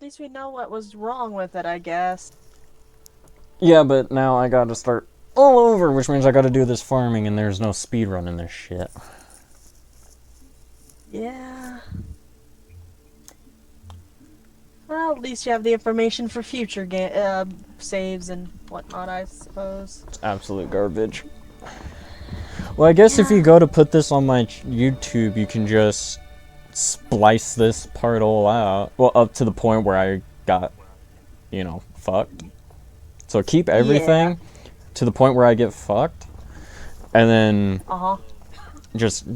least we know what was wrong with it, I guess. Yeah, but now I gotta start all over, which means I gotta do this farming, and there's no speed running this shit. Yeah. Well, at least you have the information for future saves and whatnot, I suppose. It's absolute garbage. Well, I guess if you go to put this on my YouTube, you can just splice this part all out. Well, up to the point where I got, fucked. So keep everything to the point where I get fucked. And then just,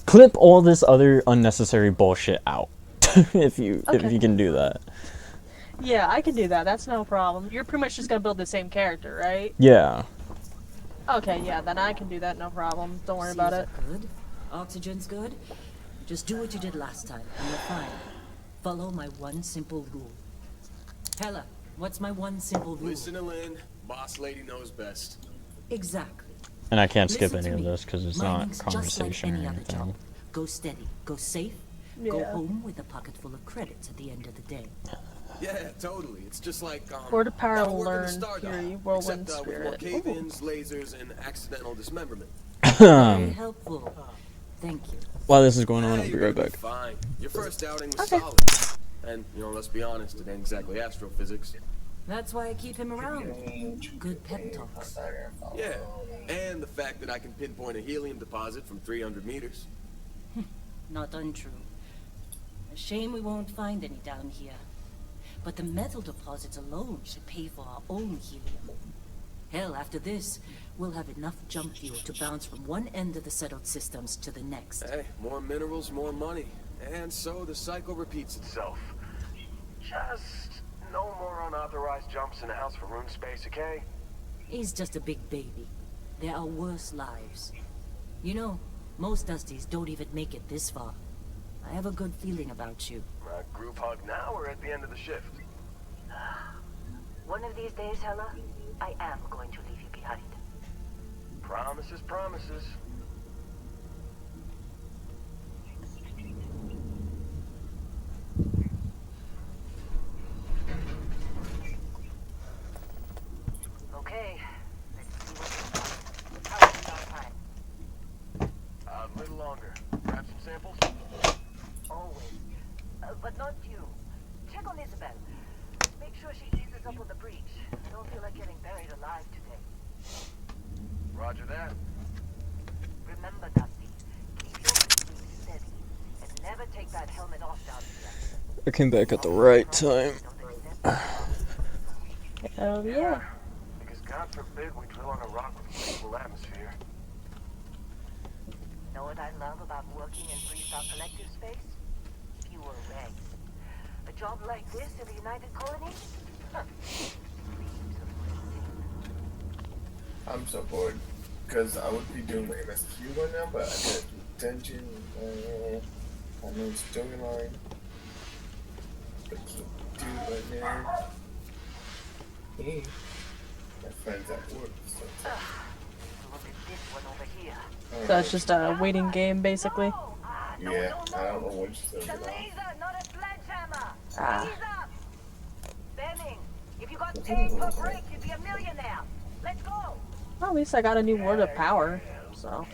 clip all this other unnecessary bullshit out. if you can do that. Yeah, I can do that. That's no problem. You're pretty much just gonna build the same character, right? Yeah. Okay, yeah, then I can do that, no problem. Don't worry about it. Good. Oxygen's good. Just do what you did last time, and you're fine. Follow my one simple rule. Hella, what's my one simple rule? Listen to Lynn. Boss lady knows best. Exactly. And I can't skip Listen any to of me. this because it's Mining's not just like conversation any or other anything. job. Go steady, go safe, go Yeah. home with a pocket full of credits at the end of the day. Yeah, totally. It's just like Core to power now we're working learn, the Star Dock, Fury, Whirlwind except with more Spirit. cave-ins, lasers, and accidental dismemberment. Very helpful. Thank you. While this is going on, I'll be You're right gonna back. Fine. Your first outing was Okay. solid. And, let's be honest, it ain't exactly astrophysics. That's why I keep him around. Good pep talks. Yeah, and the fact that I can pinpoint a helium deposit from 300 meters. Not untrue. A shame we won't find any down here. But the metal deposits alone should pay for our own helium. Hell, after this, we'll have enough jump fuel to bounce from one end of the settled systems to the next. Hey, more minerals, more money. And so the cycle repeats itself. Just no more unauthorized jumps in the house for room space, okay? He's just a big baby. There are worse lives. You know, most Dusties don't even make it this far. I have a good feeling about you. Group hug now or at the end of the shift? One of these days, Hella, I am going to leave you behind. Promises, promises. Okay, let's see what how is our time? A little longer. Grab some samples? Always. But not you. Check on Isabel. Make sure she eases up on the breach. I don't feel like getting buried alive today. Roger that. Remember, Dusty, keep your breathing steady and never take that helmet off down here. I came back at the right time. Oh, yeah. Because God forbid we drill on a rock with a stable atmosphere. Know what I love about working in Freestyle Collective space? Fewer regs. A job like this in the United Colonies? Huh. Dreams of blessing. I'm so bored because I would be doing my MSQ right now, but I gotta do dungeon. I know storyline. But can't do right now. Hey, my friends at work. So Look at this one over here. So it's just a waiting game, basically. yeah, I don't know which It's a server. laser, not a sledgehammer. Ah. Ease up. Benning, if you got paid per break, you'd be a millionaire. Let's go. Well, at least I got a new word of power, so.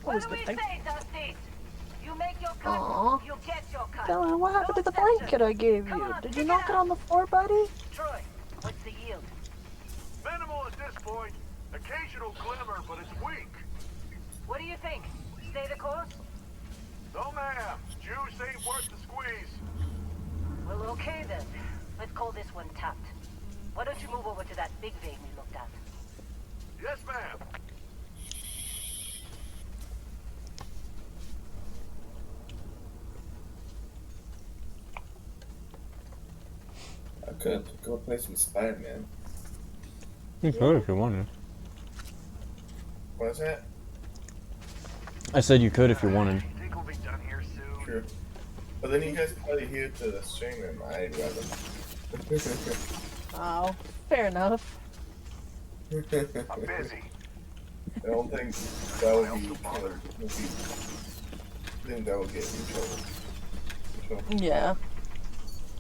What Always do a we good thing. say, Dusty? You make your cut, Aw. you get your cut. Dylan, what happened to the No blanket I gave Come you? on, Did you pick knock it it up. on the floor, buddy? Troy, what's the yield? Minimal at this point. Occasional glimmer, but it's weak. What do you think? Stay the course? No, ma'am. Juice ain't worth the squeeze. Well, okay then. Let's call this one tapped. Why don't you move over to that big vein we looked at? Yes, ma'am. I could go play some Spider-Man. You could if you wanted. What's that? I said you could if you wanted. Think we'll be done here soon. True. But then you guys probably hear to the stream and I'd rather. Oh, fair enough. I'm busy. I don't think that would be killer. I think that would get me in trouble. Yeah.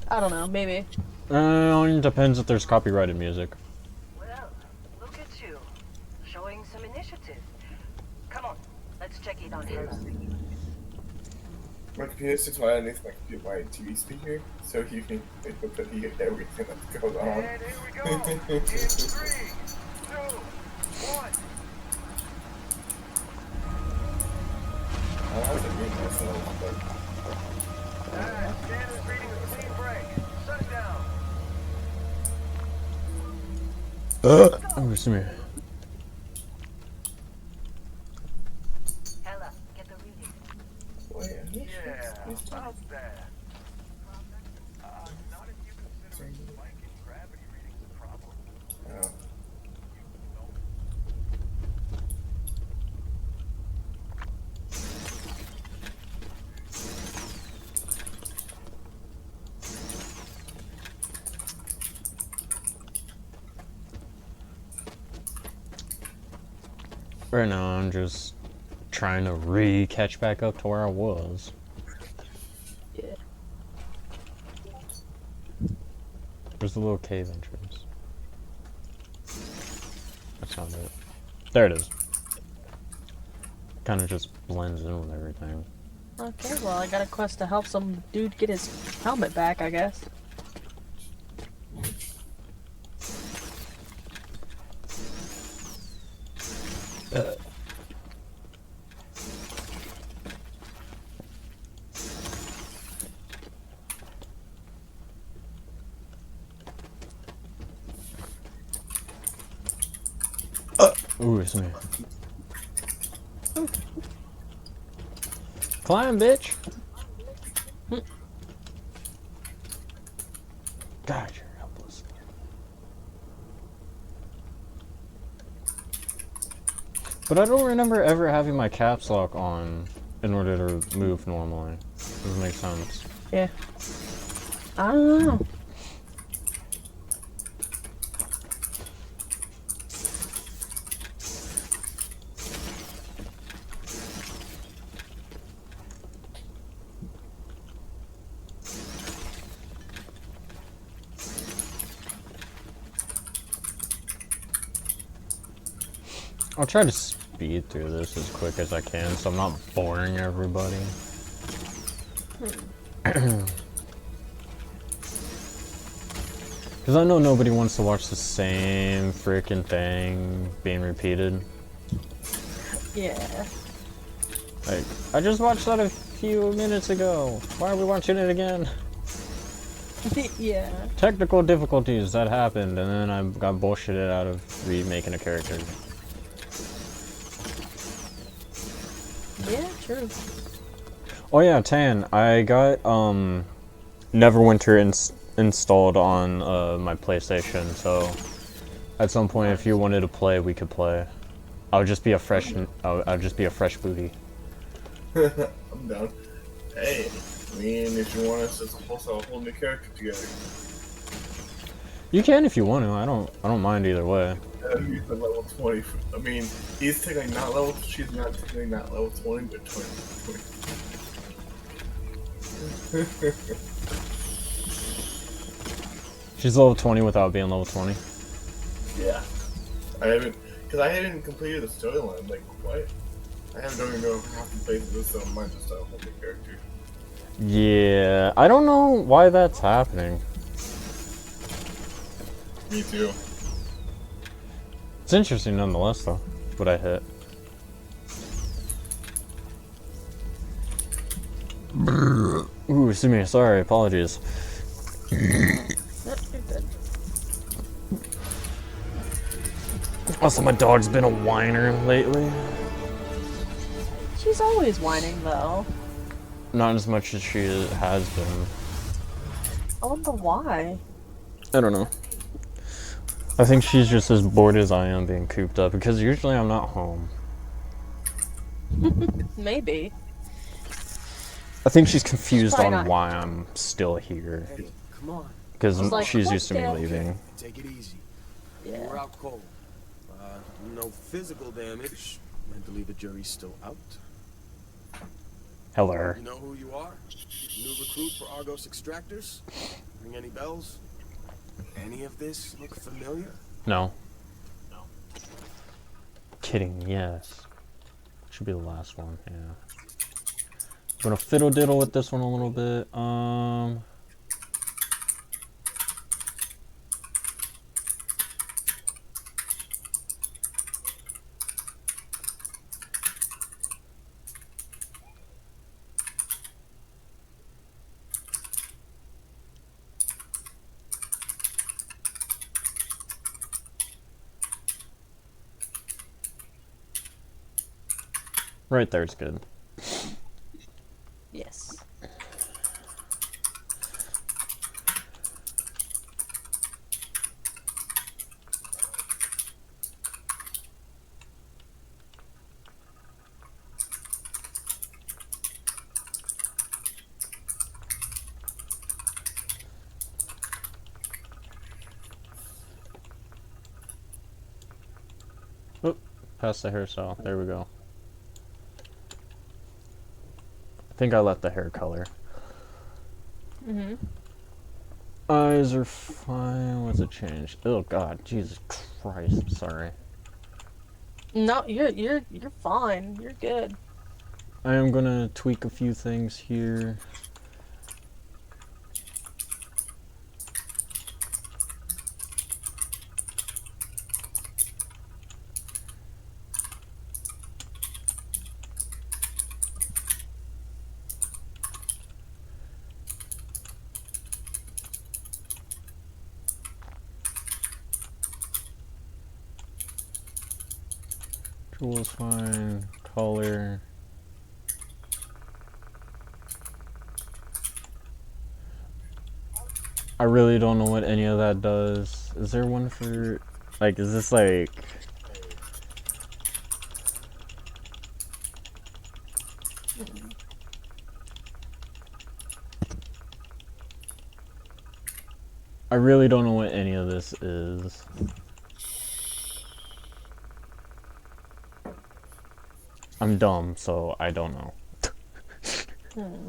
I don't know, maybe. It depends if there's copyrighted music. Well, look at you. Showing some initiative. Come on, let's check in on Hela. My computer sits right underneath my TV speaker, so he can hope that he hears everything that goes on. And here we go. In 3, 2, 1. I have to mute myself, but Scanner's reading a clean break. Shut it down. Oh, excuse me. Hela, get the reading. wait, I'm not sure Yeah, it's about that. Not if you consider a spike in gravity readings a problem. oh. Right now, I'm just trying to catch back up to where I was. Yeah. Where's the little cave entrance? That's not it. There it is. Kind of just blends in with everything. Okay, well, I got a quest to help some dude get his helmet back, I guess. Ooh, it's me. Climb, bitch! God, you're helpless. But I don't remember ever having my caps lock on in order to move normally. Doesn't make sense. Yeah. I don't know. I'll try to speed through this as quick as I can so I'm not boring everybody. Because I know nobody wants to watch the same freaking thing being repeated. Yeah. Like, I just watched that a few minutes ago. Why are we watching it again? Yeah. Technical difficulties that happened, and then I got bullshitted out of remaking a character. Yeah, true. Oh yeah, Tan, I got Neverwinter installed on my PlayStation, so at some point if you wanted to play, we could play. I'll just be a fresh booty. I'm down. Hey, I mean, if you want us to host a whole new character together. You can if you want to. I don't mind either way. He's at level 20. I mean, he's technically not level. She's not technically not level 20, but 20. She's level 20 without being level 20. Yeah, I haven't completed the storyline. I'm like, what? don't even know half the places this, so I might just start a whole new character. Yeah, I don't know why that's happening. Me too. It's interesting nonetheless, though, what I hit. Ooh, excuse me, sorry, apologies. Nope, you're good. Also, my dog's been a whiner lately. She's always whining, though. Not as much as she has been. I wonder why. I don't know. I think she's just as bored as I am being cooped up, because usually I'm not home. Maybe. I think she's confused Probably on not. why I'm still here. Hey, come on. Because like, she's "What used to me the-" leaving. Take it easy. Yeah. We're out cold. No physical damage. Mentally, the jury's still out. Hello. You know who you are? New recruit for Argos Extractors? Ring any bells? Any of this look familiar? No. Kidding, yes. Should be the last one, yeah. I'm gonna fiddle diddle with this one a little bit. Right there's good. Yes. Oop, past the hairstyle. There we go. I think I left the hair color. Mm-hmm. Eyes are fine. What's it changed? Oh god, Jesus Christ, I'm sorry. No, you're fine. You're good. I am gonna tweak a few things here. Tool is fine. Color. I really don't know what any of that does. Is there one for... Like, is this like... I really don't know what any of this is. I'm dumb, so I don't know. Hmm.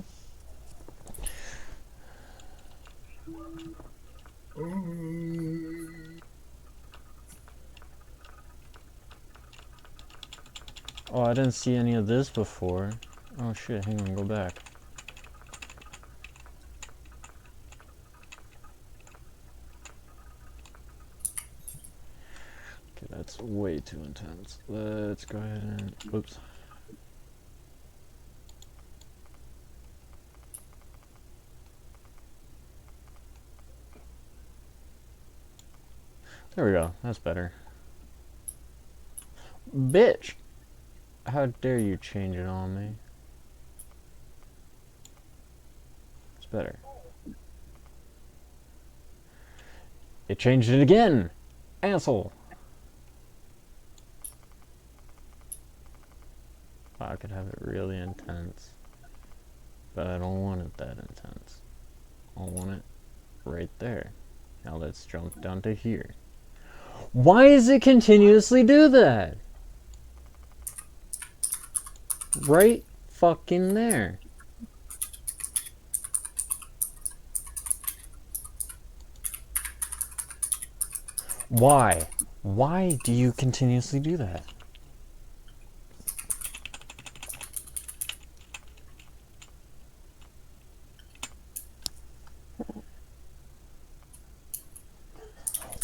Oh, I didn't see any of this before. Oh shit, hang on, go back. Okay, that's way too intense. Let's go ahead and... Oops. There we go, that's better. Bitch! How dare you change it on me? It's better. It changed it again! Asshole! I could have it really intense. But I don't want it that intense. I want it right there. Now let's jump down to here. Why does it continuously do that? Right fucking there. Why? Why do you continuously do that?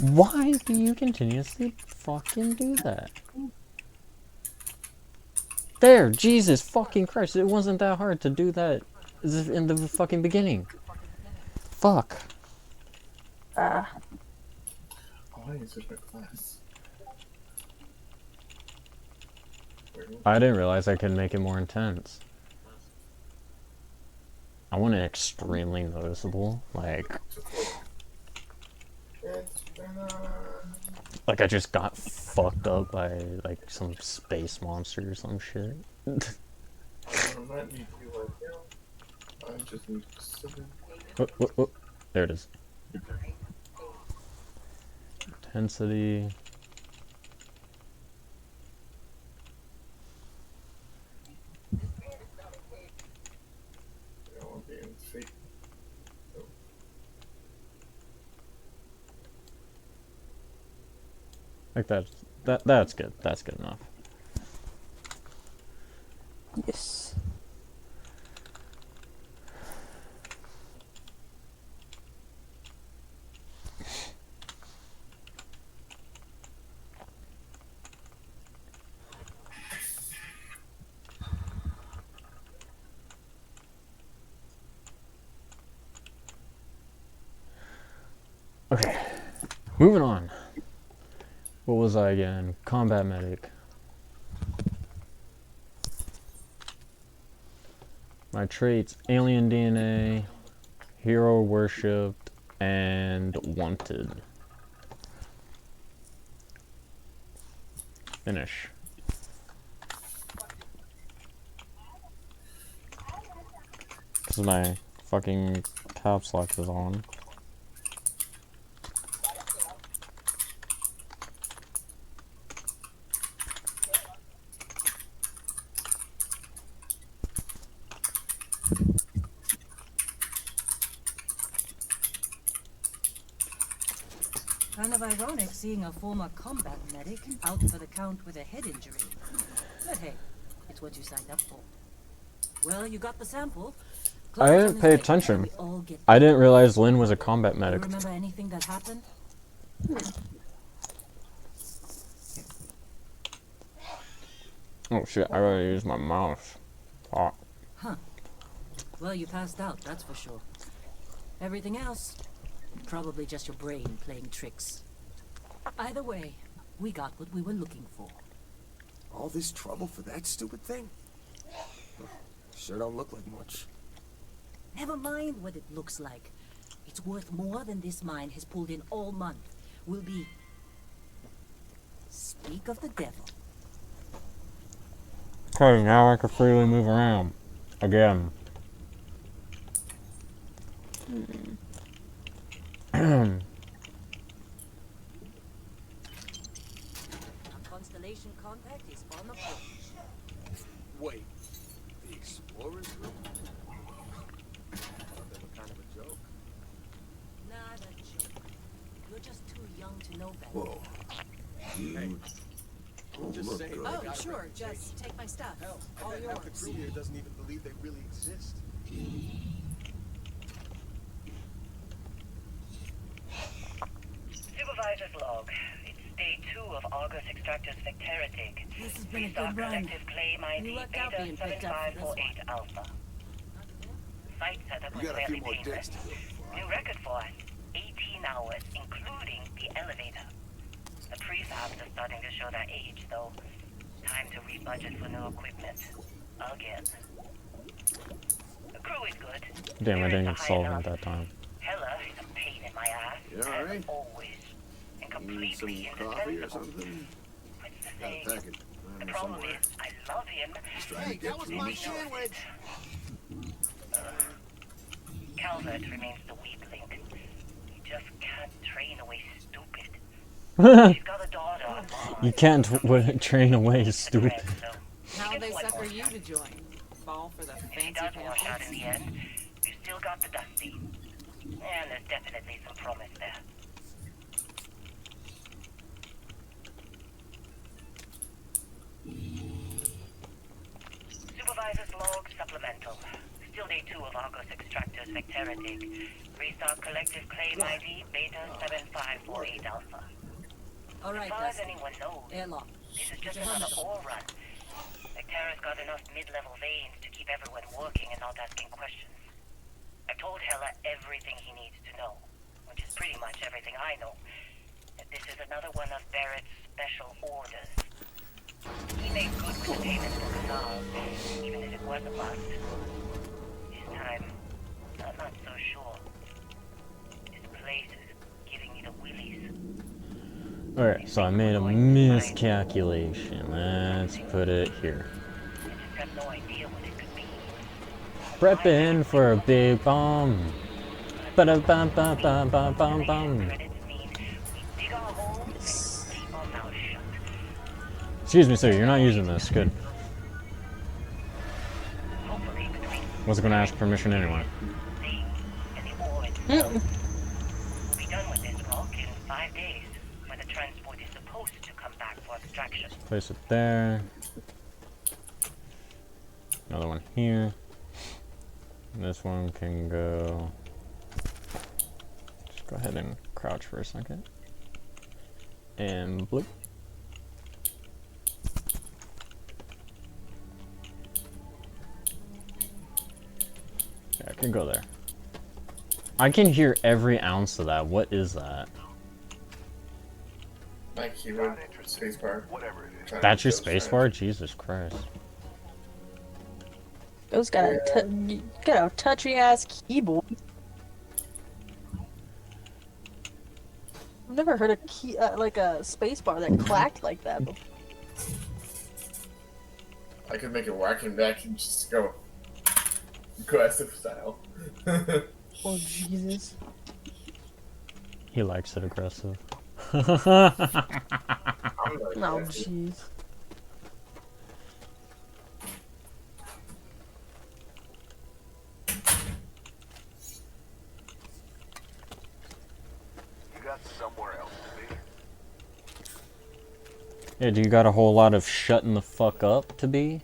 Why do you continuously fucking do that? There, Jesus fucking Christ, it wasn't that hard to do that in the fucking beginning. Fuck. Why is it a class? I didn't realize I could make it more intense. I want it extremely noticeable, like I just got fucked up by like some space monster or some shit. I might need you right now. I just need 7. Oh, oh, oh. There it is. Intensity. I want to be in fake. Like that's good. That's good enough. Yes. Okay. Moving on. What was I again? Combat medic. My traits: alien DNA, hero worshipped, and wanted. Finish. Because my fucking caps lock is on. Kind of ironic seeing a former combat medic out for the count with a head injury. But hey, it's what you signed up for. Well, you got the sample. I Client's on didn't his pay way. attention. We all get I didn't realize Lynn was a combat You medic. remember anything that happened? Oh shit, I gotta use my mouse. Oh. Huh. Well, you passed out, that's for sure. Everything else? Probably just your brain playing tricks. Either way, we got what we were looking for. All this trouble for that stupid thing? Sure don't look like much. Never mind what it looks like. It's worth more than this mine has pulled in all month. Will be... Speak of the devil. Okay, now I can freely move around. Again. Our constellation contact is on the porch. Wait, the explorers group? I thought they were kind of a joke. Not a joke. You're just too young to know better. Whoa. Hey, I'm just saying. good. they Oh, gotta sure. bring Just change. take my stuff. Hell, I All bet half the yours. crew here doesn't even believe they really exist. Supervisor's log. It's day 2 of Argus Extractor's Vecteritic. This has been a Restart good run. collective claim ID You lucked out Beta being picked up for this 7548 Alpha. Site setup was We got a few fairly more painless. days to go. New record for us. 18 hours, including the elevator. The prefabs are starting to show their age, though. Time to rebudget for new equipment. Again. The crew is good. Damn, I didn't Spirits get are high solvent enough. that time. Hella is a pain in my ass. You as alright? always. And You need some completely coffee or indispensable. something? It's the Got a same. packet. The problem Somewhere. is, I love him. Hey, that was my sandwich! Calvert remains the weak link. You just can't train away stupid. She's got a daughter on Mars. You can't train away, stupid. How She they gets one sucker more you shot. to join? Fall for the If she fancy does wash out in pants? the end, we've still got the Dusty. And there's definitely some promise there. Supervisor's log supplemental. Still day 2 of Argos Extractor's Vecteritic. Restart collective claim ID Beta 7548 Alpha. All As right, far as Dusty. anyone knows, Airlock. this is just Get your another helmet on. ore run. Vectera's got enough mid-level veins to keep everyone working and not asking questions. I told Hella everything he needs to know, which is pretty much everything I know. That this is another one of Barrett's special orders. He made good with the payment for Casal, even if it was a bust. This time, I'm not so sure. This place is giving me the willies. Alright, so I made a miscalculation. Let's put it here. I just got no idea what it could be. Prepping for a big bomb. Ba-da-bum-bum-bum-bum-bum-bum. Credits mean we dig our holes and keep our mouths shut. Excuse me, sir, you're not using this. Good. Hopefully between Wasn't gonna ask permission anyway. thing and the ore itself. We'll be done with this rock in 5 days, when the transport is supposed to action. Place it there. Another one here. And this one can go. Just go ahead and crouch for a second. And bloop. Yeah, I can go there. I can hear every ounce of that. What is that? My keyboard, spacebar. Whatever it is. That's your spacebar? Jesus Christ. Those got a touchy ass keyboard. I've never heard a key like a spacebar that clacked like that before. I could make it whacking back and just go aggressive style. Oh Jesus! He likes it aggressive. I'm not No, aggressive. jeez. You got somewhere else to be. Yeah, do you got a whole lot of shutting the fuck up to be?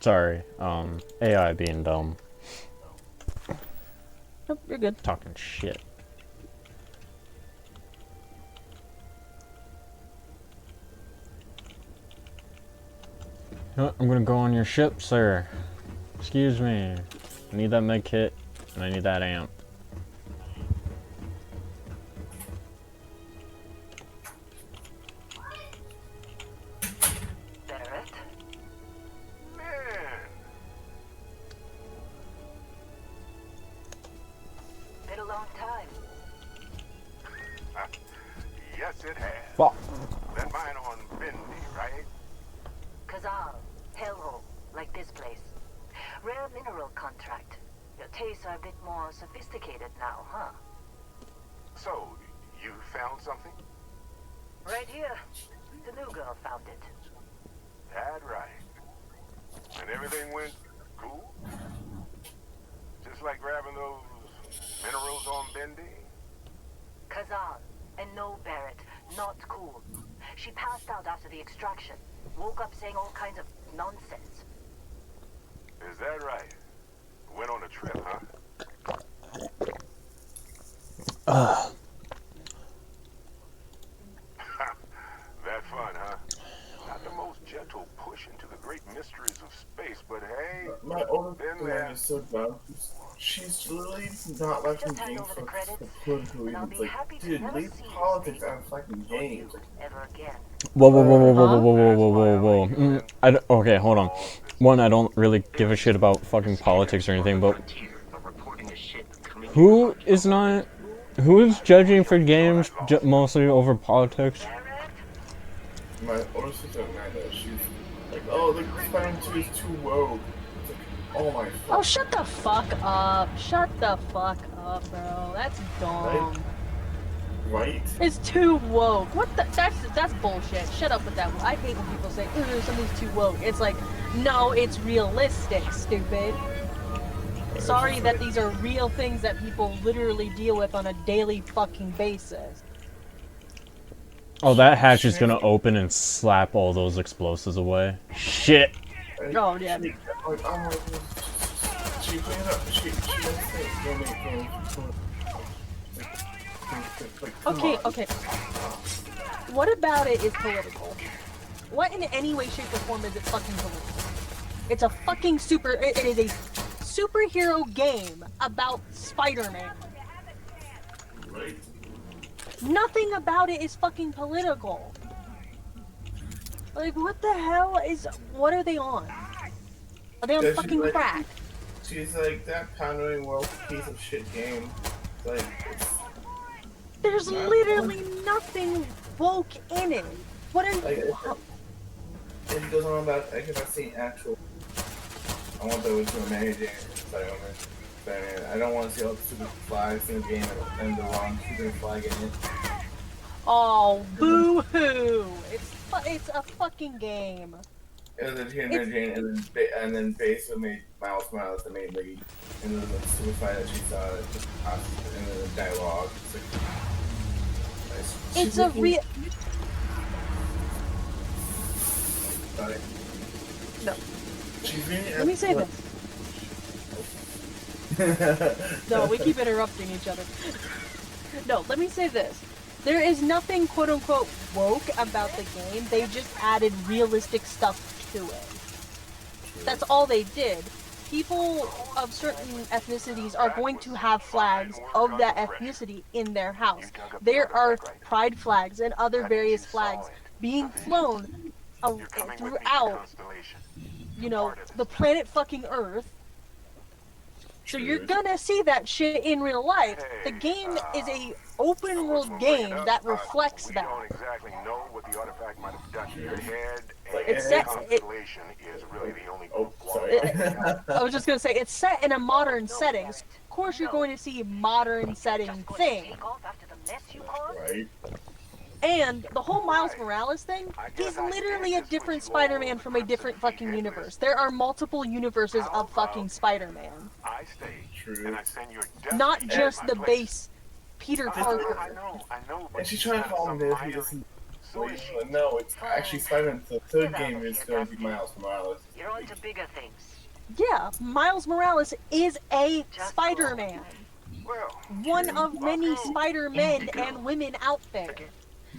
Sorry, AI being dumb. Nope, you're good. Talking shit. I'm gonna go on your ship, sir. Excuse me. I need that med kit, and I need that amp. Barrett? Man, Been a long time. yes it has. Fuck. That mine on Bendy, right? Kazal, hellhole, like this place. Rare mineral contract. Your tastes are a bit more sophisticated now, huh? So, you found something? Right here. The new girl found it. That right. And everything went cool? Just like grabbing those minerals on Bendy? Kazal, and no Barrett, not cool. She passed out after the extraction. Woke up saying all kinds of nonsense. Is that right? Went on a trip, huh? That fun, huh? Not the most gentle push into the great mysteries of space, but hey, My older Been sister there. is so dumb. She's literally not liking Just hand games over the for credits, political and I'll reasons. be Like, happy to dude, never leave see you politics speak out of fucking or you games. Like, ever again. Whoa, whoa, whoa, whoa, whoa, whoa, whoa, whoa, whoa, whoa, whoa. Okay, hold on. One, I don't really give a shit about fucking politics or anything, but who is not, who is judging for games mostly over politics? my older sister Amanda, she's like, oh, the Spider-Man 2 is too woke. It's like, oh my Oh, fuck. shut the fuck up! Shut the fuck up, bro. That's dumb. Right? It's too woke. What the? That's bullshit. Shut up with that. I hate when people say, "Ooh, something's too woke." It's like, no, it's realistic, stupid. Sorry that these are real things that people literally deal with on a daily fucking basis. Oh, that hatch is gonna open and slap all those explosives away. Shit! Oh, yeah. Like, oh, she cleans up, she makes things, go make things. Like, come Okay, on. okay. What about it is political? What in any way, shape, or form is it fucking political? It's a fucking it is a superhero game about Spider-Man. Right? Nothing about it is fucking political. Like, what the hell what are they on? Are they on Yeah, she's fucking like- crack? She's like, that Pandering World piece of shit game. Like, it's, There's literally nothing woke in it. What are like, you? it goes on about, I cannot see actual. I want those to managing Spider-Man. I don't want to see all the stupid flags in the game and the wrong stupid flag in it. Oh, boo-hoo! It's a fucking game. And then here and Jane, and then Base made Miles Morales and made Lee, and then the stupid fight that she saw, and then the dialogue. It's like, It's a real. Sorry. No. She's reading. Let me say this. No, we keep interrupting each other. No, let me say this. There is nothing quote-unquote woke about the game. They just added realistic stuff to it. That's all they did. People of certain ethnicities are going to have flags of that ethnicity in their house. There are pride flags and other various flags being flown throughout, you know, the planet fucking Earth. So you're gonna see that shit in real life. The game is a open world game that reflects that. We don't exactly know what the artifact might have done to your head. It's set. Constellation is really the only. Oh, sorry. I was just gonna say it's set in a modern setting. So of course, you're going to see modern setting things. Right. And the whole Miles Morales thing, he's literally a different Spider-Man from a different fucking universe. There are multiple universes of fucking Spider-Man. I stay. True. And I send your Not just the base Peter Parker. I know. And she's trying to call him this. He doesn't. No, it's actually Spider-Man. The third game is going to be Miles Morales. You're on to bigger things. Yeah, Miles Morales is a Spider-Man. One of many Spider-Men and women out there.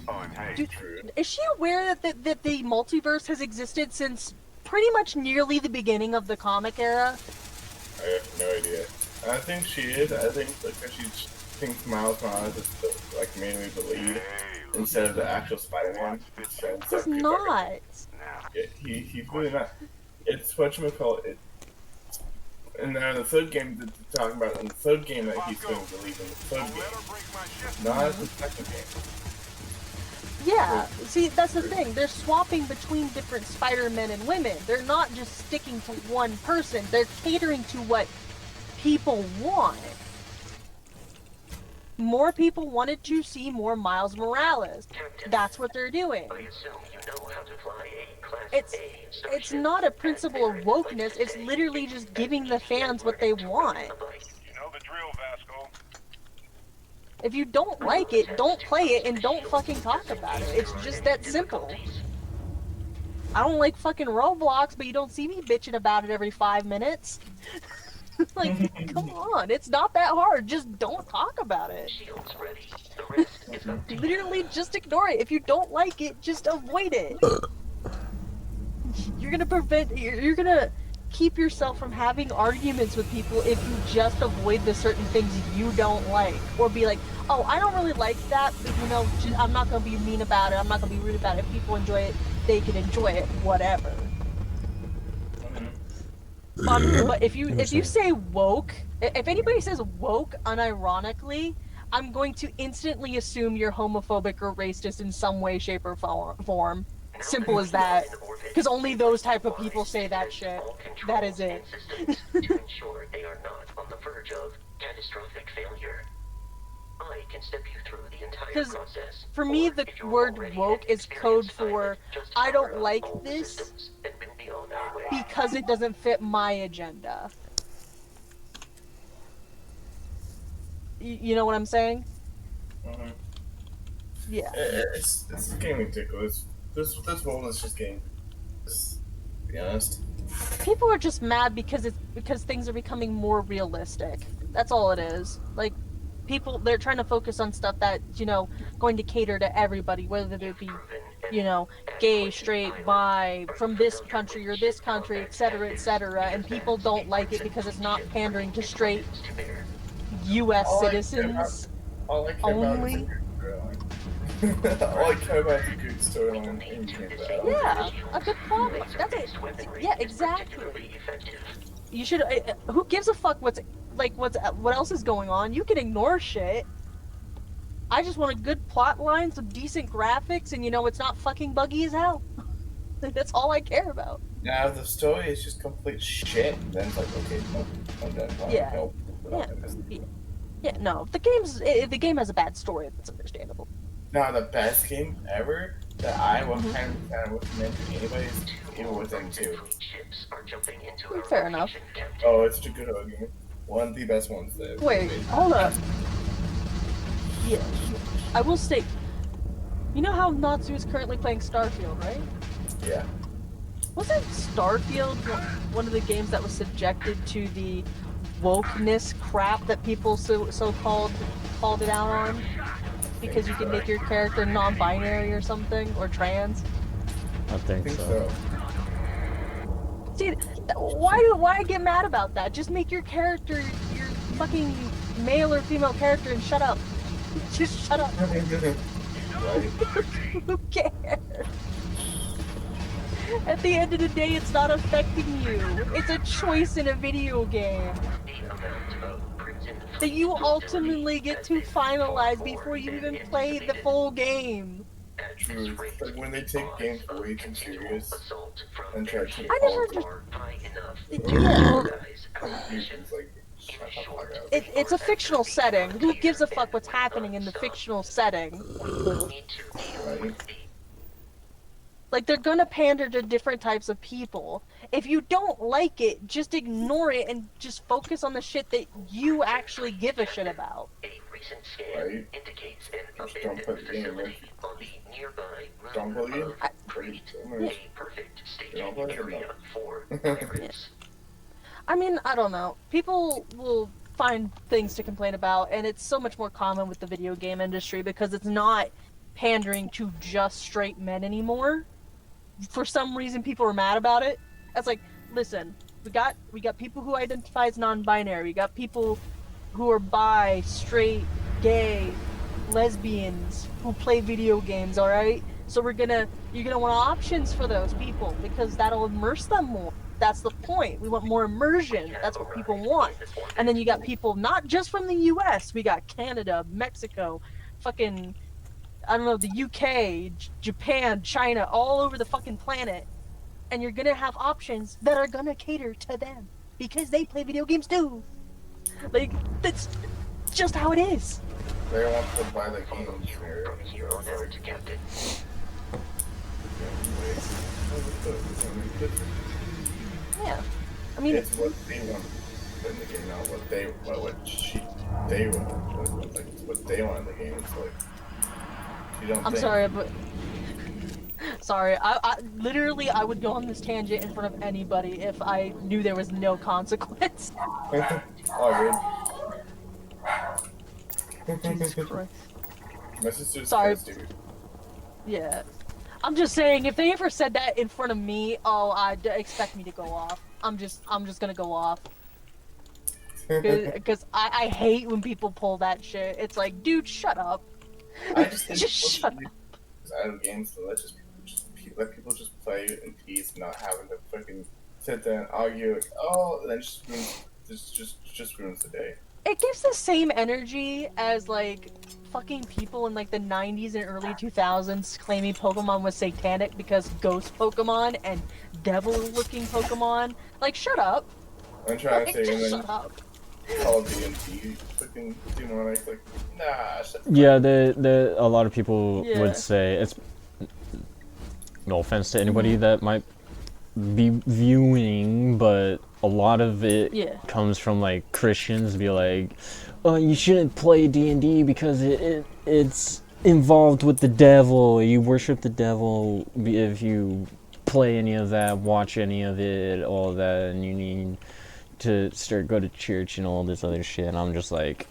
Oh, and hey, Dude, is she aware that the multiverse has existed since pretty much nearly the beginning of the comic era? I have no idea. I think she is. I think because she thinks Miles Morales is the, like mainly the lead instead of the actual Spider-Man. He's not. Yeah, he's really not. It's whatchamacallit. And now the third game that they're talking about, in the third game that he's going to lead in the third game, not the second game. Yeah, see, that's the thing. They're swapping between different Spider-Men and women. They're not just sticking to one person. They're catering to what people want. More people wanted to see more Miles Morales. That's what they're doing. It's not a principle of wokeness. It's literally just giving the fans what they want. you know the drill, Vasco. If you don't like it, don't play it and don't fucking talk about it. It's just that simple. I don't like fucking Roblox, but you don't see me bitching about it every 5 minutes. Like, come on, it's not that hard. Just don't talk about it. Literally, just ignore it. If you don't like it, just avoid it. You're gonna keep yourself from having arguments with people if you just avoid the certain things you don't like. Or be like, oh, I don't really like that, but you know, I'm not gonna be mean about it. I'm not gonna be rude about it. If people enjoy it, they can enjoy it, whatever. But if you say woke, if anybody says woke unironically, I'm going to instantly assume you're homophobic or racist in some way, shape, or form. Simple as that. Because only those type of people say that shit. That is it. To ensure they are not on the verge of catastrophic failure. I can step you through the entire process. For me, the word woke is code for I don't like this because it doesn't fit my agenda. You know what I'm saying? Mm-hmm. Yeah. It's getting ridiculous. This world is just getting. To be honest. People are just mad because things are becoming more realistic. That's all it is. Like, people, they're trying to focus on stuff that, you know, going to cater to everybody, whether they be, you know, gay, straight, bi, from this country or this country, etc., etc., and people don't like it because it's not pandering to straight U.S. citizens only. All I care about is a good storyline. Yeah, a good plot. That's it. Yeah, exactly. You should. Who gives a fuck what else is going on? You can ignore shit. I just want a good plot line, some decent graphics, and you know it's not fucking buggy as hell. That's all I care about. Now, if the story is just complete shit, then it's like, okay, no, I'm done. Yeah. No, Yeah, no. If the game has a bad story, that's understandable. Now, the best game ever that I would kind of recommend to anybody is Evil Within 2. Fair enough. Oh, it's such a good horror game. One of the best ones that. Wait, hold up. Yeah, I will state, You know how Natsu is currently playing Starfield, right? Yeah. Wasn't Starfield one of the games that was subjected to the wokeness crap that people called it out on? Because you can make your character non-binary or something, or trans? I I think think so. so. See, why get mad about that? Just make your character your fucking male or female character and shut up. Just shut up. Right? Who cares? At the end of the day, it's not affecting you. It's a choice in a video game The amount of prison that you hostility ultimately get has to been far finalize more before you than even play the anticipated. full game. At True. this It's rate, like when they the take odds games of way too continual serious assault from and their try to I ships just alter are high enough yeah, to well, jeopardize our mission. it's like, In shut the fuck short, up. it's our a fictional efforts being setting. Who gives a frontier fuck what's and happening in the non-stop. fictional setting? We will need to deal Right? with the Like, they're gonna pander to different types of people. If you don't like it, just ignore it and just focus on the shit that you actually give a shit about. A recent scan Right? indicates an Just don't abandoned play the game with facility on the nearby Don't moon play of it. Crete, Gamers. a perfect staging Don't play it, area no. for pirates. I mean, I don't know. People will find things to complain about, and it's so much more common with the video game industry because it's not pandering to just straight men anymore. For some reason, people are mad about it. It's like, listen, we got people who identify as non-binary. We got people who are bi, straight, gay, lesbians who play video games. All right, so you're gonna want options for those people because that'll immerse them more. That's the point. We want more immersion. That's what people want. And then you got people not just from the US. We got Canada, Mexico, fucking I don't know, the UK, Japan, China, all over the fucking planet. And you're gonna have options that are gonna cater to them because they play video games too. Like, that's just how it is. They want to buy the Follow games you there. from here on out, Captain. Yeah. I mean, It's what they want in the game, not what they want. Like what they want in the game. It's like you don't. I'm think. sorry, but sorry. I literally I would go on this tangent in front of anybody if I knew there was no consequence. Oh, Jesus good. Christ. My sister's Sorry. stupid. Yeah. I'm just saying, if they ever said that in front of me, oh, I'd expect me to go off. I'm just gonna go off. Because I hate when people pull that shit. It's like, dude, shut up. I just think Just people shut should up. use out of games to let people just play in peace, not having to fucking sit there and argue. Like, oh, and then just ruins the day. It gives the same energy as, like, fucking people in, like, the 90s and early 2000s claiming Pokemon was satanic because ghost Pokemon and devil-looking Pokemon. Like, shut up. I'm trying to Like, say, and just then shut up. Call of Duty fucking demonic, like, nah, shut the Yeah, a lot of people Yeah. would say it's. No offense to anybody that might be viewing, but a lot of it Yeah. comes from like Christians be like, "Oh, you shouldn't play D&D because it's involved with the devil. You worship the devil if you play any of that, watch any of it, all that, and you need to go to church and all this other shit." And I'm just like,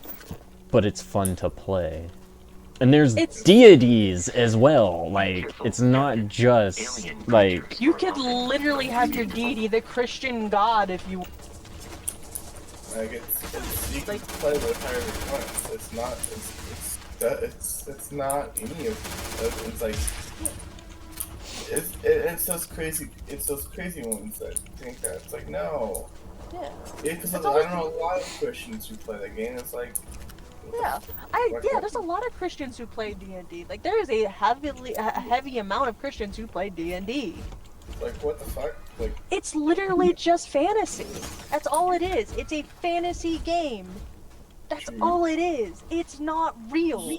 but it's fun to play. And there's deities as well. Like, it's not just like You could literally have your deity, the Christian god, if you. Like you can play with however you want. It's not any of it's like it's those crazy ones that think that it's like no. Yeah. Because I don't know a lot of Christians who play the game. It's like Yeah, there's a lot of Christians who play D&D. Like, there is a heavy amount of Christians who play D&D. Like, what the fuck? Like, it's literally just fantasy. That's all it is. It's a fantasy game. That's all it is. It's not real.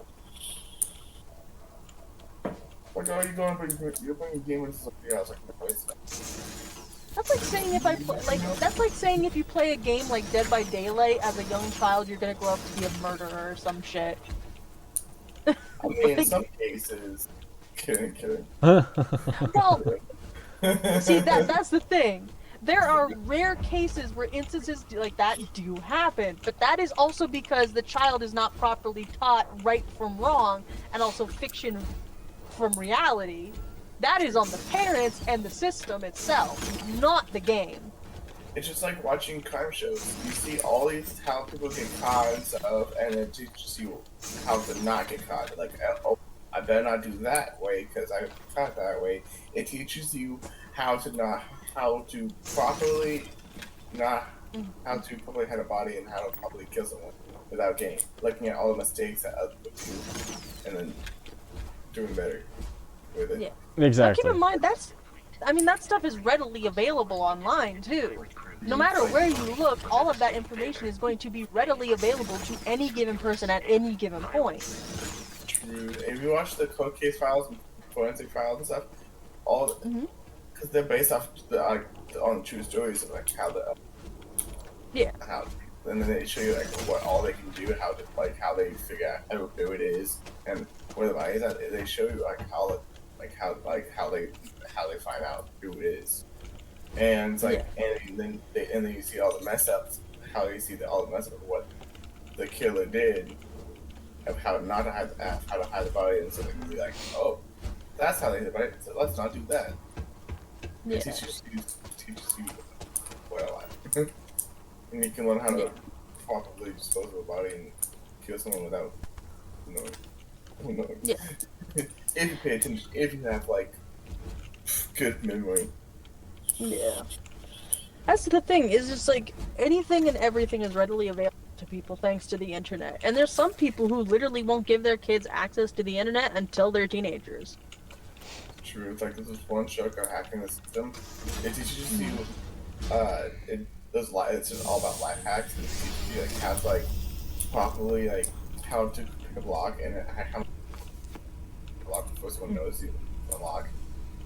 Like, oh, you're playing a game and it's like, yeah, I was like, no, it's not. That's like saying that's like saying if you play a game like Dead by Daylight as a young child, you're gonna grow up to be a murderer or some shit. I mean, in some cases, Kidding. Well, see, that's the thing. There are rare cases where instances like that do happen, but that is also because the child is not properly taught right from wrong and also fiction from reality. That is on the parents and the system itself, not the game. It's just like watching crime shows. You see all these how people get caught and stuff, and it teaches you how to not get caught. Like, oh, I better not do that way because I got caught that way. It teaches you how to properly not how to properly hide a body and how to properly kill someone without getting looking at all the mistakes that other people do, and then doing better with it. Yeah. Exactly. But keep in mind that stuff is readily available online too. No matter where you look, all of that information is going to be readily available to any given person at any given point. True. If you watch the cold case files and forensic files and stuff, all because they're based off on true stories of like how how, and then they show you like what all they can do, how they figure out who it is and where the body is at. They show you how they find out who it is. And it's like, and then you see all the mess ups. How you see all the mess up of what the killer did, of how not to hide, how to hide the body, and so they can be like, oh, that's how they did it. So let's not do that. Yeah. It teaches you well, and you can learn how to properly dispose of a body and kill someone without knowing. Yeah. If you pay attention, if you have like good memory. Yeah. That's the thing, is just like anything and everything is readily available to people thanks to the internet. And there's some people who literally won't give their kids access to the internet until they're teenagers. True. It's like this is one show called Hacking the System. It teaches you it's just all about life hacks, and it teaches you like how to like properly like how to pick a block and how block before someone knows you unlock.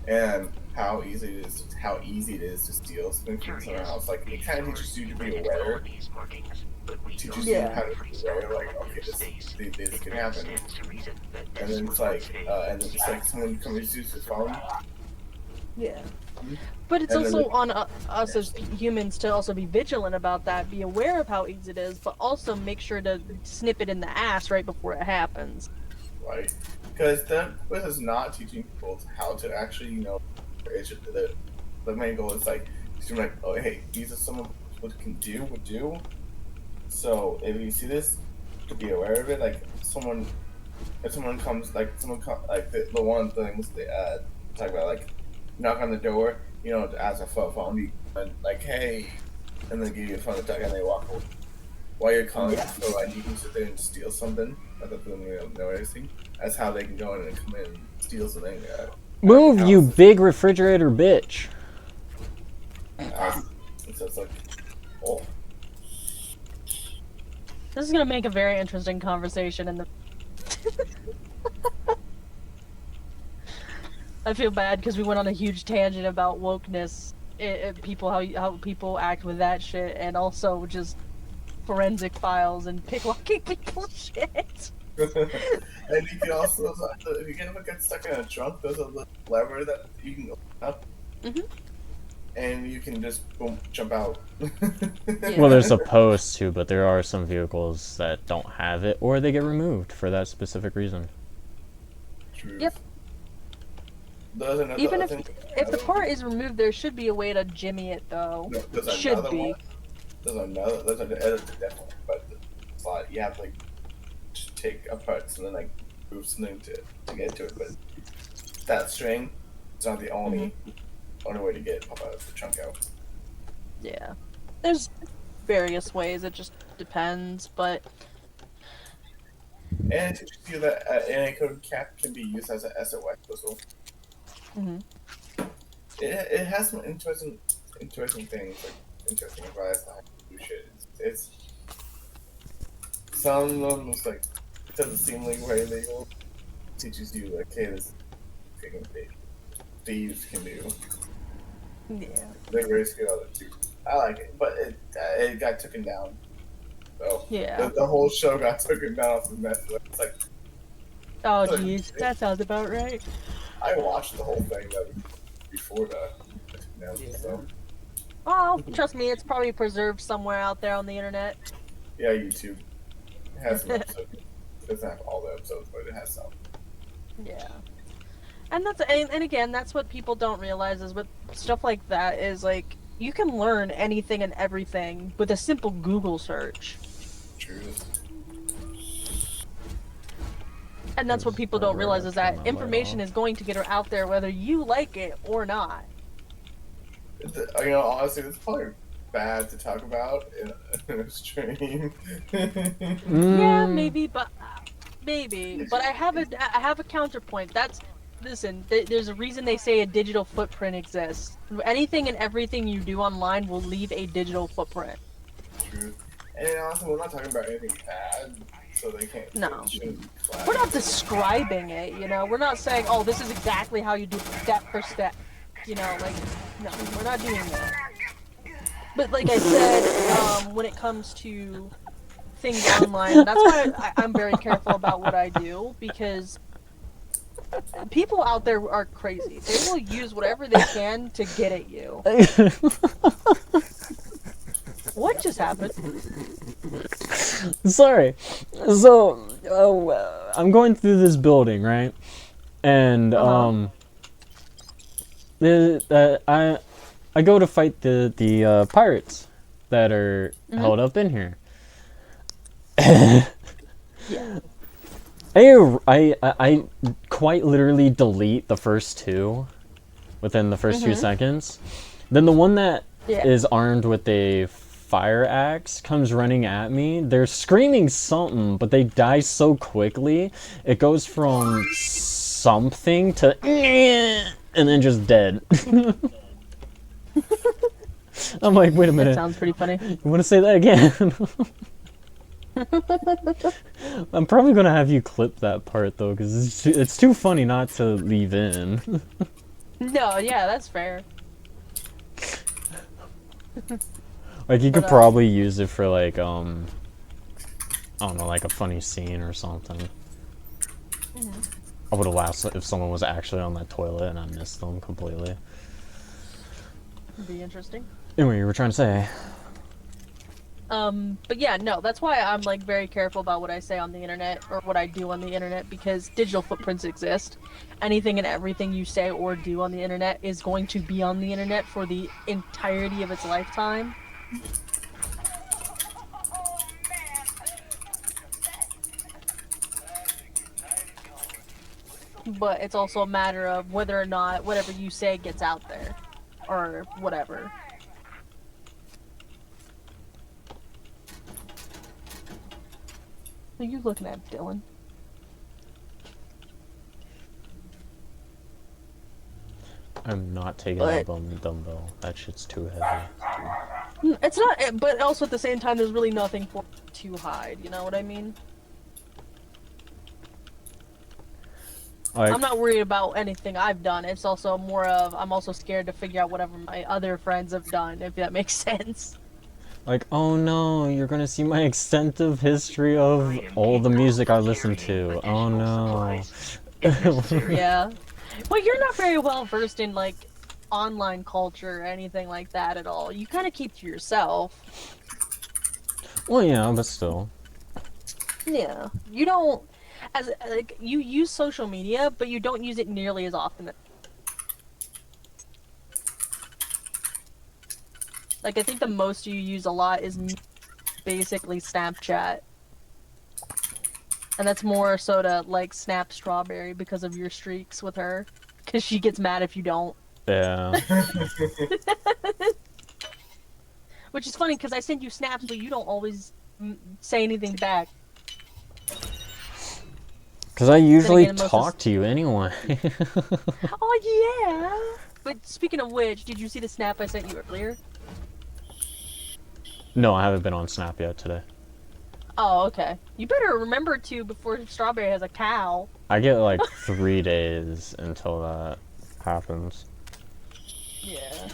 And how easy it is to steal something from someone else. Like it kind of teaches you to be aware. Teaches you how to be aware. Like okay, this can happen. And then it's like someone comes to use your phone. Yeah. But it's also on us as humans to also be vigilant about that, be aware of how easy it is, but also make sure to snip it in the ass right before it happens. Right. Because this is not teaching people how to actually, the main goal is like, oh, hey, these are some of what can would do. So if you see this, to be aware of it. Like if someone comes, the one things they talk about, like knock on the door, to ask a phone, and like, hey, and then give you a phone to talk, and they walk away. While you're calling, so like you can sit there and steal something, without them noticing. That's how they can go in and come in and steal something. Move, you big refrigerator bitch. So it's like, oh. This is gonna make a very interesting conversation in the. I feel bad because we went on a huge tangent about wokeness, people how people act with that shit, and also just forensic files and picklocking people shit. And you can also, if you get stuck in a trunk, there's a little lever that you can open up, and you can just boom, jump out. Well, they're supposed to, but there are some vehicles that don't have it, or they get removed for that specific reason. True. Yep. Even if the part is removed, there should be a way to jimmy it, though. No, should be. There's an edit definitely, but it's like you have to like just take apart something, like move something to get to it. But that string, it's not the only way to get pop out of the trunk out. Yeah, there's various ways. It just depends, but. And it teaches you that an code cap can be used as an SOS whistle. It has some interesting things, like interesting advice on how to do shit. It's some of them was like doesn't seem like very legal. It teaches you like, hey, this thing thieves can do. Yeah. They're very skilled at it too. I like it, but it got taken down. So yeah, the whole show got taken down off the mess. It's like Oh, jeez, that sounds about right. I watched the whole thing though before the announcement, so Oh, trust me, it's probably preserved somewhere out there on the internet. yeah, YouTube has some episodes. It doesn't have all the episodes, but it has some. Yeah. And again, that's what people don't realize is with stuff like that is like you can learn anything and everything with a simple Google search. True. And that's what people don't realize is that information is going to get out there whether you like it or not. You know, honestly, it's probably bad to talk about in a stream. Yeah, maybe, but I have a counterpoint. Listen. There's a reason they say a digital footprint exists. Anything and everything you do online will leave a digital footprint. True. And also, we're not talking about anything bad, so they can't. No. Shouldn't be flagged. We're not describing it, you know. We're not saying, "Oh, this is exactly how you do step for step." You know, like, no, we're not doing that. But like I said, when it comes to things online, that's why I'm very careful about what I do, because people out there are crazy. They will use whatever they can to get at you. What just happened? Sorry. So, I'm going through this building, right? And I go to fight the pirates that are held up in here. Yeah. I quite literally delete the first two within the first 2 seconds. Then the one that is armed with a fire axe comes running at me. They're screaming something, but they die so quickly. It goes from something to and then just dead. I'm like, wait a minute. That sounds pretty funny. You want to say that again? I'm probably gonna have you clip that part though, because it's too funny not to leave in. No, yeah, that's fair. Like you could probably use it for like I don't know, like a funny scene or something. I would have laughed if someone was actually on that toilet and I missed them completely. It'd be interesting. Anyway, you were trying to say. But yeah, no, that's why I'm like very careful about what I say on the internet or what I do on the internet, because digital footprints exist. Anything and everything you say or do on the internet is going to be on the internet for the entirety of its lifetime. But it's also a matter of whether or not whatever you say gets out there or whatever. What are you looking at, Dylan? I'm not taking that dumbbell. That shit's too heavy. It's not, but also at the same time, there's really nothing for it to hide. You know what I mean? I'm not worried about anything I've done. It's also more of I'm also scared to figure out whatever my other friends have done, if that makes sense. Like, oh no, you're gonna see my extensive history of all the music I listen to. Oh no. Yeah. Well, you're not very well versed in like online culture or anything like that at all. You kind of keep to yourself. Well, yeah, but still. Yeah. You don't, as like you use social media, but you don't use it nearly as often. Like, I think the most you use a lot is basically Snapchat. And that's more so to, like, snap Strawberry because of your streaks with her. Because she gets mad if you don't. Yeah. Which is funny, because I send you snaps, but you don't always say anything back. Because I usually talk to you anyway. Oh, yeah! But speaking of which, did you see the snap I sent you earlier? No, I haven't been on Snap yet today. Oh, okay. You better remember to before Strawberry has a cow. I get like 3 days until that happens. Yeah.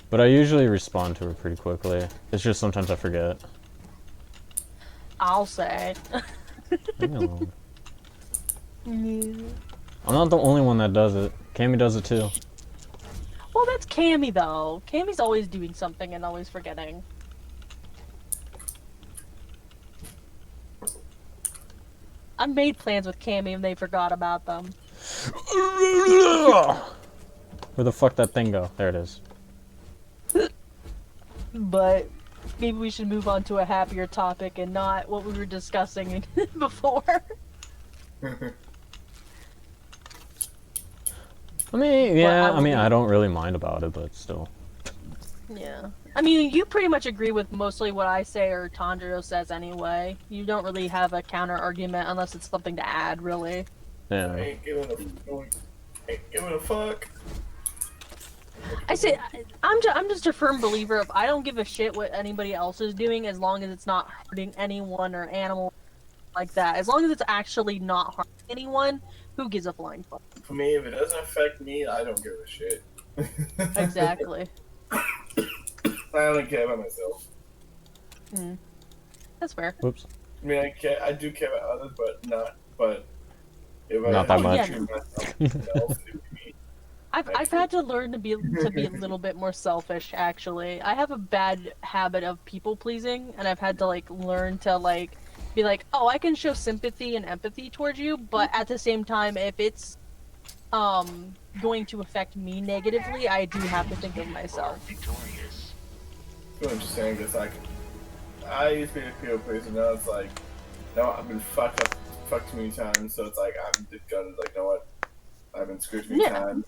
But I usually respond to her pretty quickly. It's just sometimes I forget. I'll say. I know. Yeah. I'm not the only one that does it. Cammy does it too. Well, that's Cammy though. Cammy's always doing something and always forgetting. I made plans with Cammy and they forgot about them. Where the fuck that thing go? There it is. But maybe we should move on to a happier topic and not what we were discussing before. I mean, yeah, Well, I mean, I don't really mind about it, but still. Yeah. I mean, you pretty much agree with mostly what I say or Tanjiro says anyway. You don't really have a counter argument unless it's something to add, really. Yeah. Ain't giving a fuck. I say, I'm just a firm believer of I don't give a shit what anybody else is doing as long as it's not hurting anyone or animal like that. As long as it's actually not harming anyone, who gives a flying fuck? For me, if it doesn't affect me, I don't give a shit. Exactly. I only care about myself. That's fair. Whoops. I mean, I do care about others, but if Not I that much. treat myself, it would be me. I've had to learn to be a little bit more selfish. Actually, I have a bad habit of people pleasing, and I've had to like learn to like be like, oh, I can show sympathy and empathy towards you, but at the same time, if it's going to affect me negatively, I do have to think of myself. It's really interesting because I used to be a people pleaser. Now it's like, no, I've been fucked too many times. So it's like I'm just gonna like, you know what? I've been screwed too many times.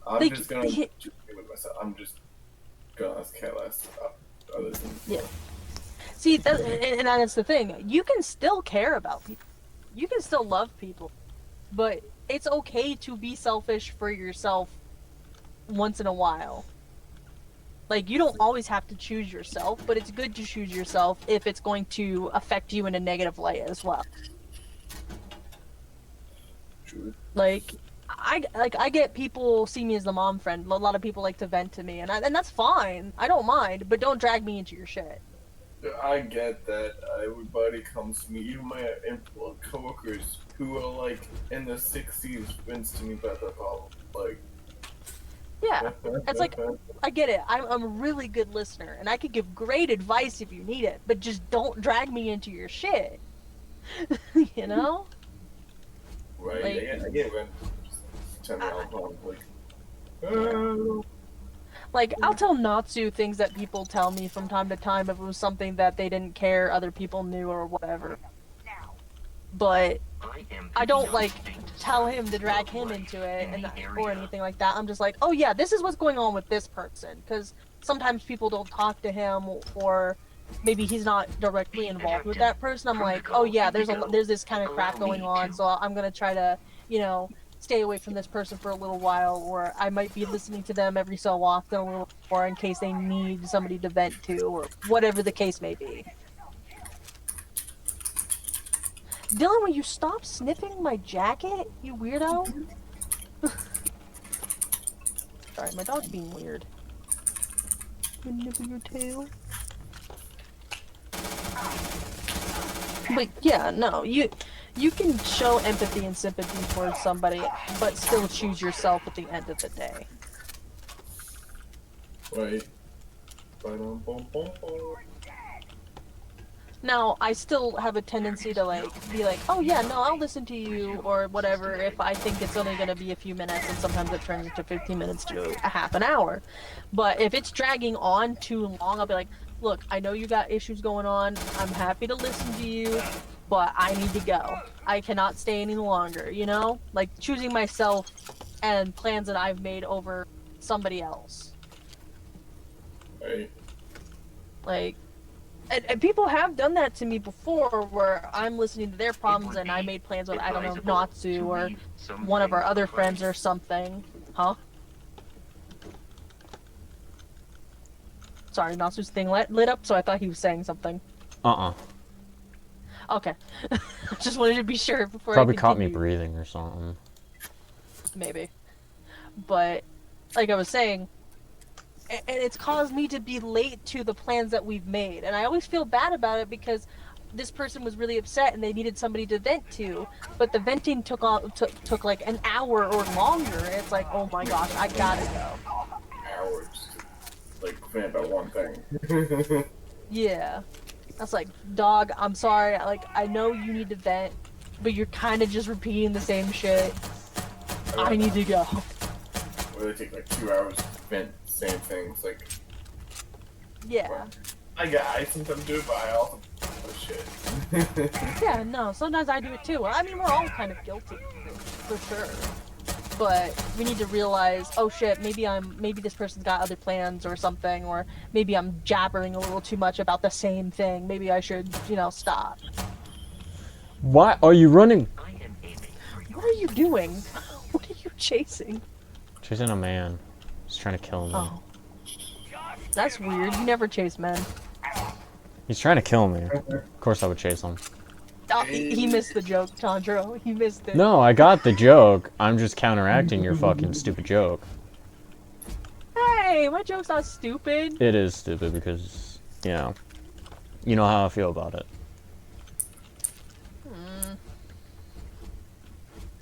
I'm like, just gonna just be with myself. I'm just gonna care less about others. Yeah. See, and that's the thing. You can still care about people. You can still love people, but it's okay to be selfish for yourself once in a while. Like, you don't always have to choose yourself, but it's good to choose yourself if it's going to affect you in a negative light as well. True. Like, I get people see me as the mom friend. A lot of people like to vent to me, and that's fine. I don't mind, but don't drag me into your shit. I get that everybody comes to me, even my coworkers who are like in the 60s, vents to me about their problem. Like, Yeah, it's like, I get it. I'm a really good listener, and I could give great advice if you need it, but just don't drag me into your shit. You know? right? Like, I get when tell me all like, I'll tell Natsu things that people tell me from time to time if it was something that they didn't care other people knew or whatever. But I don't like tell him to drag him into it or anything like that. I'm just like, oh yeah, this is what's going on with this person, because sometimes people don't talk to him, or maybe he's not directly involved with that person. I'm like, oh yeah, there's this kind of crap going on, so I'm gonna try to, you know, stay away from this person for a little while, or I might be listening to them every so often a little more in case they need somebody to vent to, or whatever the case may be. Dylan, will you stop sniffing my jacket, you weirdo? Sorry, my dog's being weird. Nibble your tail. But yeah, no, you can show empathy and sympathy towards somebody, but still choose yourself at the end of the day. right. Now, I still have a tendency to like be like, oh yeah, no, I'll listen to you or whatever if I think it's only gonna be a few minutes, and sometimes it turns into 15 minutes to a half an hour. But if it's dragging on too long, I'll be like, look, I know you got issues going on. I'm happy to listen to you, but I need to go. I cannot stay any longer, you know? Like, choosing myself and plans that I've made over somebody else. Right. Like, and people have done that to me before, where I'm listening to their problems and I made plans with, I don't know, Natsu or one of our other friends or something. Huh? Sorry, Natsu's thing lit up, so I thought he was saying something. Okay. Just wanted to be sure before Probably I caught me continue. breathing or something. Maybe. But, like I was saying, and it's caused me to be late to the plans that we've made. And I always feel bad about it because this person was really upset and they needed somebody to vent to, but the venting took took like an hour or longer. It's like, oh my gosh, I gotta go. Hours to, like, vent about one thing. Yeah. That's like, dog, I'm sorry. Like, I know you need to vent, but you're kind of just repeating the same shit. I need to go. Where they take like 2 hours to vent the same things. Like, Yeah. I sometimes do it, but I also do shit. Yeah, no, sometimes I do it too. I mean, we're all kind of guilty, for sure. But we need to realize, oh shit, maybe this person's got other plans or something, or maybe I'm jabbering a little too much about the same thing. Maybe I should, stop. Why are you running? What are you doing? What are you chasing? Chasing a man. He's trying to kill me. Oh. That's weird. You never chase men. He's trying to kill me. Of course I would chase him. Oh, he missed the joke, Tandro. He missed it. No, I got the joke. I'm just counteracting your fucking stupid joke. Hey, my joke's not stupid. It is stupid because, you know how I feel about it.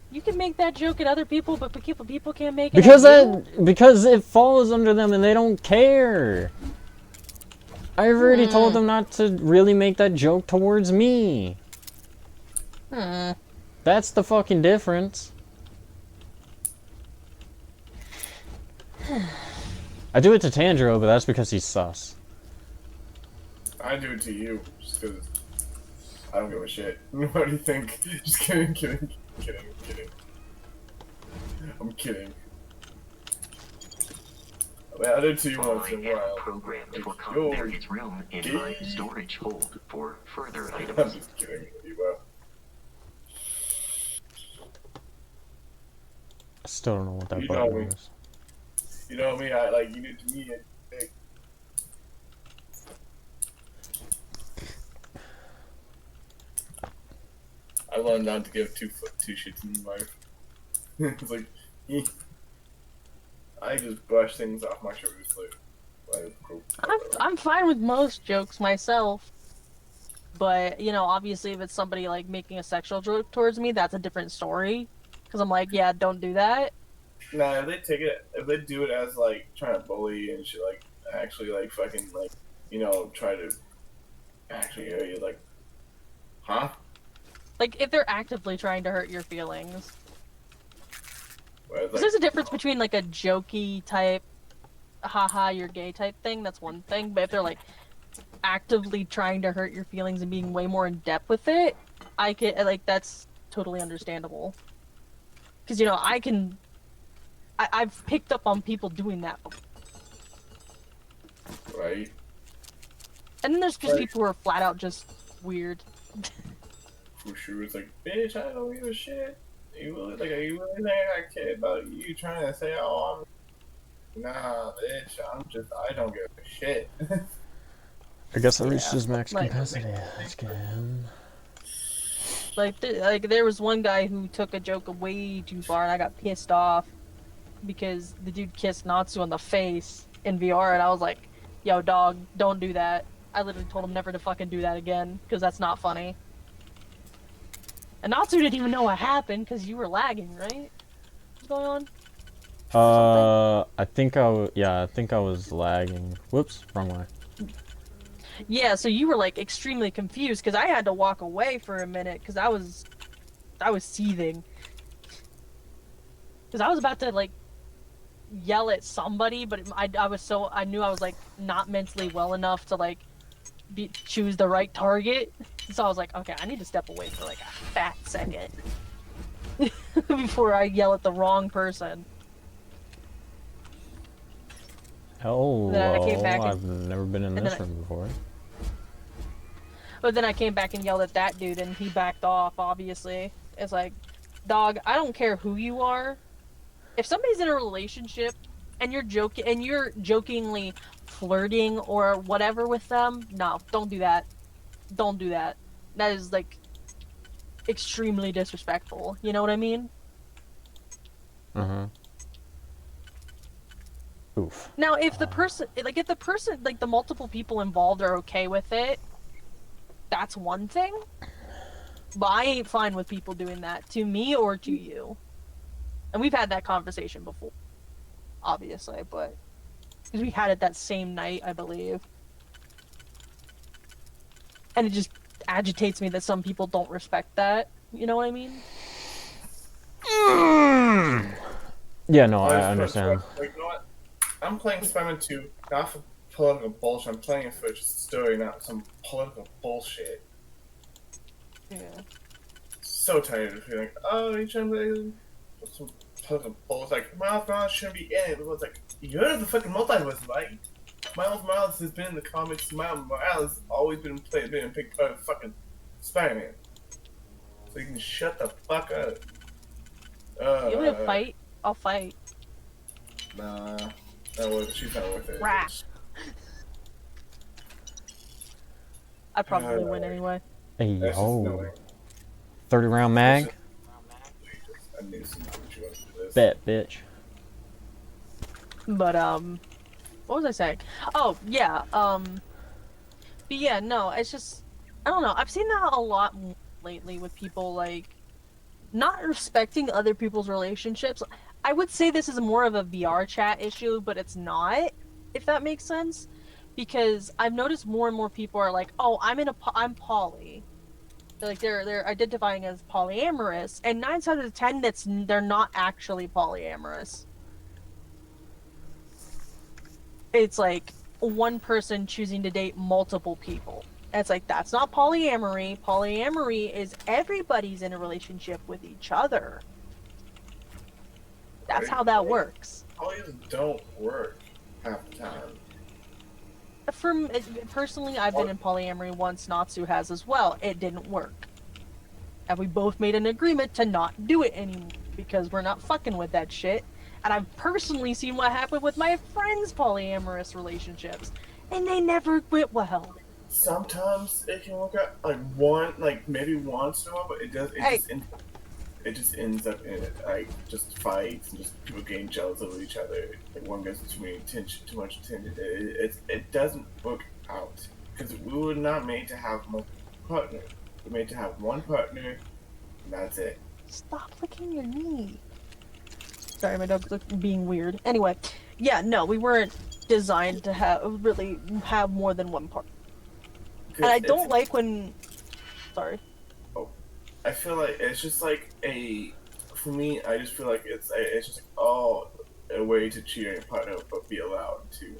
You can make that joke at other people, but people can't make it Because it falls under them and they don't care. I've already told them not to really make that joke towards me. That's the fucking difference. I do it to Tanjiro, but that's because he's sus. I do it to you, just because I don't give a shit. What do you think? Just kidding. I'm kidding. I do it to you once in a while. Programmed for Like, yo, Convergence Realm in my storage hold for further I'm items. just kidding. You, I still don't know what that You button know me. is. You know me, I like you do to me. I learned not to give two shits in life. It's like, I just brush things off my shoulders. I'm fine with most jokes myself. But, obviously if it's somebody, like, making a sexual joke towards me, that's a different story. Because I'm like, yeah, don't do that. Nah, if they do it as, like, trying to bully and shit, like, actually, like, fucking, like, try to actually hear you, like, huh? Like, if they're actively trying to hurt your feelings. Whereas, 'Cause there's a difference between, like, a jokey type, haha, you're gay type thing, that's one thing. But if they're, like, actively trying to hurt your feelings and being way more in depth with it, that's totally understandable. Because, I've picked up on people doing that before. right? And then there's just people who are flat out just weird. For sure, it's like, bitch, I don't give a shit. You really think I care about you trying to say, oh, nah, bitch, I don't give a shit. I guess I reached his max capacity. Let's get him. Like there was one guy who took a joke way too far, and I got pissed off because the dude kissed Natsu on the face in VR, and I was like, yo, dog, don't do that. I literally told him never to fucking do that again, because that's not funny. And Natsu didn't even know what happened, because you were lagging, right? What's going on? I think I was lagging. Whoops, wrong way. Yeah, so you were, like, extremely confused, because I had to walk away for a minute, because I was seething. Because I was about to, like, yell at somebody, but I knew I was, like, not mentally well enough to, like, choose the right target. So I was like, okay, I need to step away for, like, a fat second. Before I yell at the wrong person. Hello, Then I came back I've never been in this room before. But then I came back and yelled at that dude, and he backed off, obviously. It's like, dog, I don't care who you are. If somebody's in a relationship, and you're jokingly flirting or whatever with them, no, don't do that. Don't do that. That is, like, extremely disrespectful. You know what I mean? Oof. Now, if the person, like, the multiple people involved are okay with it, that's one thing. But I ain't fine with people doing that to me or to you. And we've had that conversation before, obviously, but because we had it that same night, I believe. And it just agitates me that some people don't respect that. You know what I mean? Yeah, no, I just understand. like, you know what? I'm playing Spider-Man 2 not for political bullshit. I'm playing it for just a story, not some political bullshit. Yeah. So tired of feeling, oh, you're trying to play some political bullshit. Like, Miles Morales shouldn't be in it. It was like, you're the fucking multiverse, right? Miles Morales has been in the comics. Miles Morales has always been a big part of fucking Spider-Man. So you can shut the fuck up. You want to fight? I'll fight. Nah, she's not worth it. Rah. I'd probably win anyway. Hey, That's just no yo. way. 30 round mag? I knew somebody would want to do this. Bet, bitch. But, what was I saying? Oh, yeah, but yeah, no, it's just, I don't know, I've seen that a lot lately with people, like, not respecting other people's relationships. I would say this is more of a VR chat issue, but it's not, if that makes sense. Because I've noticed more and more people are like, oh, I'm poly. They're identifying as polyamorous, and 9 out of 10 they're not actually polyamorous. It's like one person choosing to date multiple people. And it's like, that's not polyamory. Polyamory is everybody's in a relationship with each other. That's how that works. Polys don't work half the time. Personally, I've been in polyamory once. Natsu has as well. It didn't work. And we both made an agreement to not do it anymore because we're not fucking with that shit. And I've personally seen what happened with my friends' polyamorous relationships, and they never went well. Sometimes it can work out maybe once in a while, but it just ends up in just fights and just people getting jealous of each other. Like one gets too much attention. It doesn't work out because we were not made to have multiple partners. We're made to have one partner, and that's it. Stop licking your knee. Sorry, my dog's being weird. Anyway, yeah, no, we weren't designed to have more than one partner. And I don't like when. Sorry. I feel like it's just like for me, I just feel like it's just a way to cheat on your partner, but be allowed to.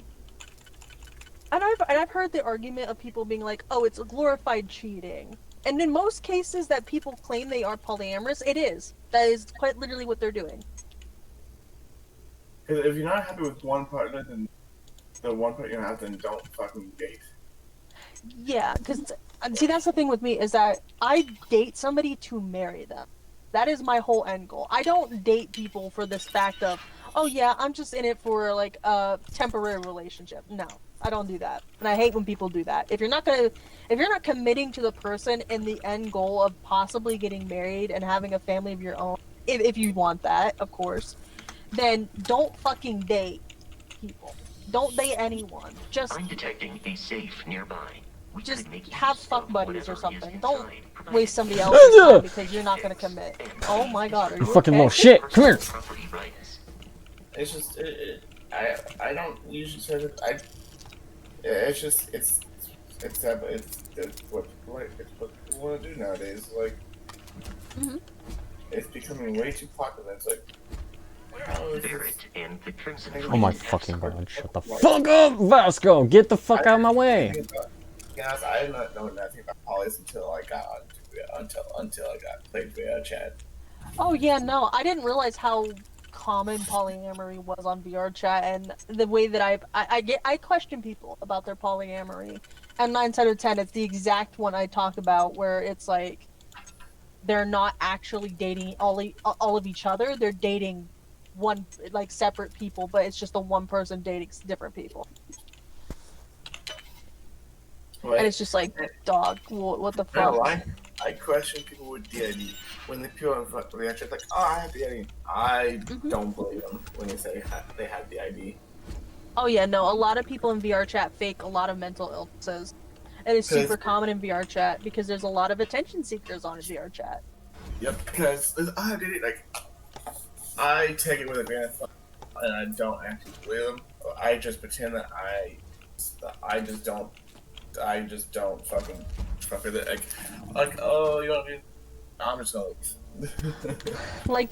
And I've heard the argument of people being like, oh, it's a glorified cheating. And in most cases that people claim they are polyamorous, it is. That is quite literally what they're doing. Because if you're not happy with one partner, then the one partner you have, then don't fucking date. Yeah, because see, that's the thing with me is that I date somebody to marry them. That is my whole end goal. I don't date people for this fact of, oh yeah, I'm just in it for like a temporary relationship. No, I don't do that, and I hate when people do that. If you're not committing to the person in the end goal of possibly getting married and having a family of your own, if you want that, of course, then don't fucking date people. Don't date anyone. I'm detecting a safe nearby. Just have fuck buddies or something. Don't waste somebody else's time because you're not gonna commit. Oh my god, are you fucking okay? little shit. Come here. It's just I don't usually say that it's just it's what people want to do nowadays. Like it's becoming way too popular. It's like Oh my fucking god, shut the fuck up, Vasco! Get the fuck out of my way! Guys, I did not know nothing about polys until I got until I got played VR chat. Oh yeah, no, I didn't realize how common polyamory was on VR chat, and the way that I question people about their polyamory, and 9 out of 10, it's the exact one I talk about, where it's like they're not actually dating all of each other; they're dating one like separate people, but it's just the one person dating different people. Right. And it's just like, dog, what the fuck? No, I question people with DID when they peel in front of me. Like, oh, I have DID. I don't believe them when they say they have DID. Oh yeah, no, a lot of people in VR chat fake a lot of mental illnesses. It is super 'Cause- common in VR chat because there's a lot of attention seekers on VR chat. Yep, because I did it like I take it with a grain of salt, and I don't actually believe them. I just pretend that I just don't fucking fuck with it. Like oh, you know what I mean? I'm just gonna leave. Like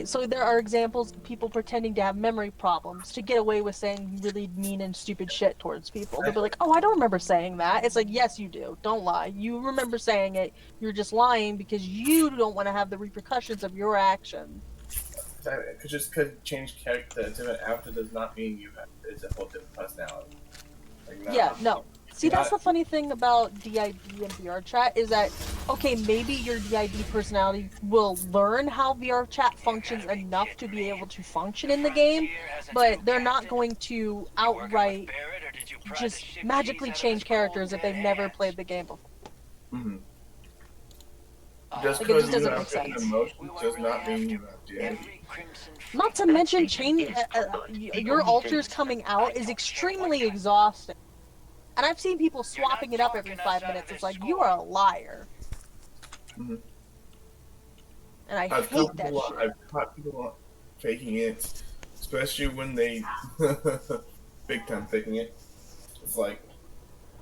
so there are examples of people pretending to have memory problems to get away with saying really mean and stupid shit towards people. They'll be like, "Oh, I don't remember saying that." It's like, yes, you do. Don't lie. You remember saying it. You're just lying because you don't want to have the repercussions of your action. Just because you change character to a different avatar does not mean you have it's a whole different personality. Like, nah. Yeah, no. See, that's the funny thing about DID and VR chat is that, okay, maybe your DID personality will learn how VR chat functions enough to be able to function in the game, but they're not going to outright just magically change characters if they've never played the game before. Mm-hmm. Just Like, it because just you doesn't have make certain sense. emotions does not mean you have DID. Not to mention, your alters coming out is extremely exhausting. And I've seen people swapping it up every 5 minutes. It's like, you are a liar. Mm-hmm. And I hate that shit. I've caught people faking it, especially when they big time faking it. It's like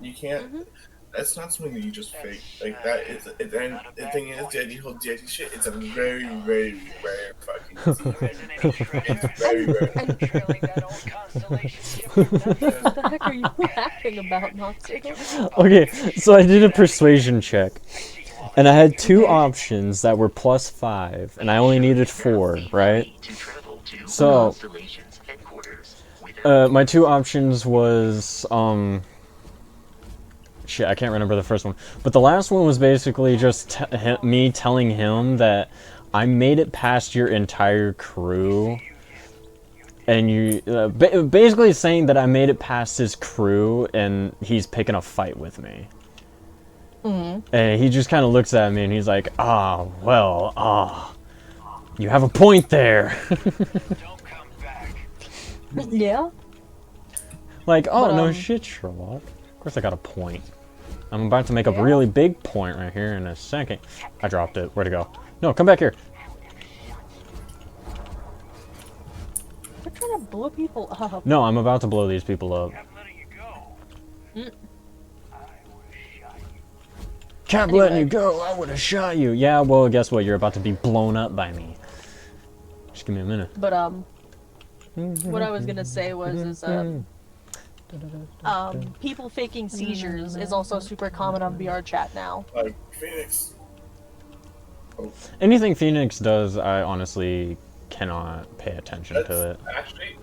you can't. That's not something that you just fake. Like that is. And the thing is, the whole DID shit. It's a very, very rare fucking. It's very rare. What the heck are you laughing about, Noxie? Okay, so I did a persuasion check, and I had two options that were +5, and I only needed 4, right? So, my two options was, shit, I can't remember the first one. But the last one was basically just me telling him that I made it past your entire crew. And you basically saying that I made it past his crew and he's picking a fight with me. And he just kind of looks at me and he's like, you have a point there. Yeah? Like, oh, no shit, Sherlock. Of course I got a point. I'm about to make a really big point right here in a second. I dropped it. Where'd it go? No, come back here. You're trying to blow people up. No, I'm about to blow these people up. Kept letting you go. I would have shot you. Yeah, well, guess what? You're about to be blown up by me. Just give me a minute. But what I was gonna say was people faking seizures is also super common on VR chat now. Like Phoenix. Anything Phoenix does, I honestly cannot pay attention to it. Actually,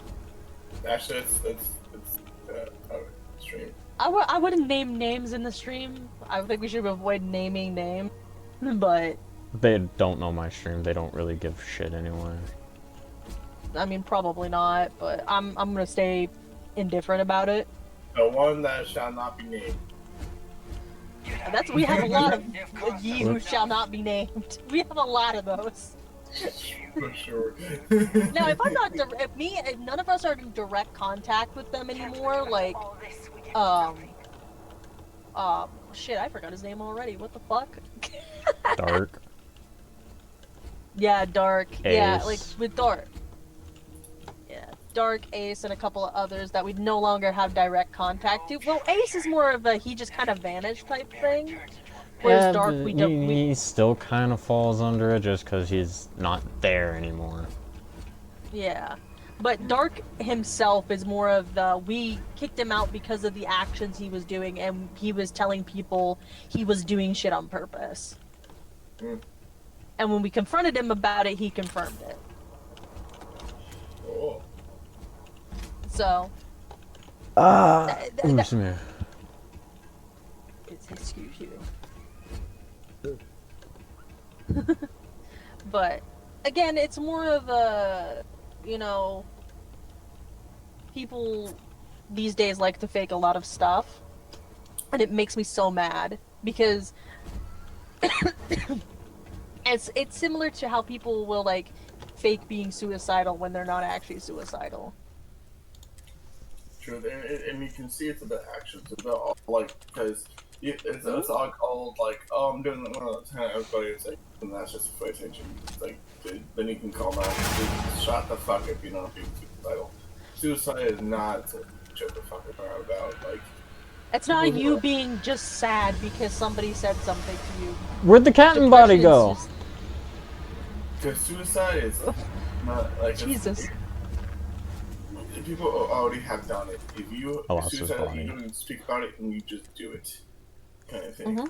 it's stream. I wouldn't name names in the stream. I think we should avoid naming names. But They don't know my stream. They don't really give shit anyway. I mean, probably not. But I'm gonna stay indifferent about it. The one that shall not be named. We have a lot of ye who shall not be named. We have a lot of those. For sure. Now, if none of us are in direct contact with them anymore, like, shit, I forgot his name already. What the fuck? Dark. Yeah, Dark. Ace. Yeah, like with Dark. Yeah, Dark, Ace, and a couple of others that we no longer have direct contact to. Well, Ace is more of a he just kind of vanished type thing. Whereas Yeah, Dark, we don't. he still kind of falls under it just because he's not there anymore. Yeah. But Dark himself is more of the, we kicked him out because of the actions he was doing, and he was telling people he was doing shit on purpose. And when we confronted him about it, he confirmed it. Oh. So. Ooh, some air. Excuse you. But, again, it's more of a, you know, people these days like to fake a lot of stuff, and it makes me so mad because it's similar to how people will like fake being suicidal when they're not actually suicidal. True, and you can see it's about actions. It's about all, like, because It's all called like, oh, I'm doing one of the time. Everybody is like, and that's just for attention. It's like, dude, then you can call out. Dude, shut the fuck up. You're not being suicidal. Suicide is not to joke the fuck around about. Like, It's not you being just sad because somebody said something to you. Where'd the cat and body go? Because suicide is not like Jesus. People already have done it. If you I lost his suicide, body. you don't even speak about it and you just do it, kind of thing.